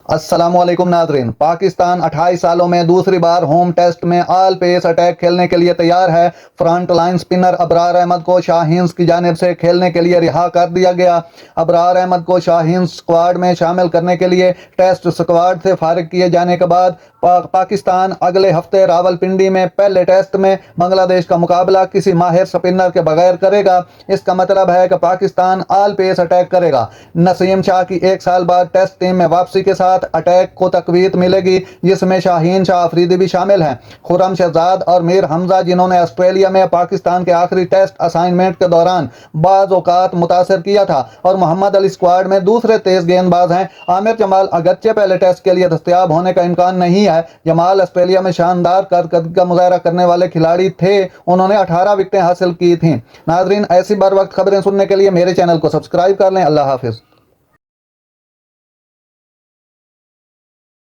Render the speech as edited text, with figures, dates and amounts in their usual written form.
अस्सलाम वालेकुम नाजरीन। पाकिस्तान 28 सालों में दूसरी बार होम टेस्ट में ऑल पेस अटैक खेलने के लिए तैयार है। Front line spinner Abrar Ahmed को शाहीन्स की जानिब से खेलने के लिए रिहा कर दिया गया। अबरार अहमद को शाहीन्स स्क्वाड में शामिल करने के लिए टेस्ट स्क्वाड से फारिग किए जाने के बाद पाकिस्तान अगले हफ्ते रावलपिंडी में पहले टेस्ट में बांग्लादेश का मुकाबला किसी माहिर स्पिनर के बगैर करेगा। इसका मतलब है कि पाकिस्तान ऑल पेस अटैक करेगा। नसीम शाह की 1 साल बाद टेस्ट टीम में वापसी के साथ अटैक को तकवीत मिलेगी, जिसमें शाहीन शाह अफरीदी भी शामिल हैं। खुर्रम शहजाद और मीर हमजा, जिन्होंने ऑस्ट्रेलिया में पाकिस्तान के आखिरी टेस्ट असाइनमेंट के दौरान बाज़ औक़ात मुतासर किया था, और मोहम्मद अली स्क्वाड में दूसरे तेज गेंदबाज हैं। आमिर जमाल अगरचे पहले टेस्ट के लिए दस्तयाब होने का इम्कान नहीं है। जमाल ऑस्ट्रेलिया में शानदार कारकर्दगी का मुजाहरा करने वाले खिलाड़ी थे। उन्होंने 18 विकेटें हासिल की थीं। नाजरीन, ऐसी बर वक्त खबरें सुनने के लिए मेरे चैनल को सब्सक्राइब कर लें। अल्लाह हाफिज़।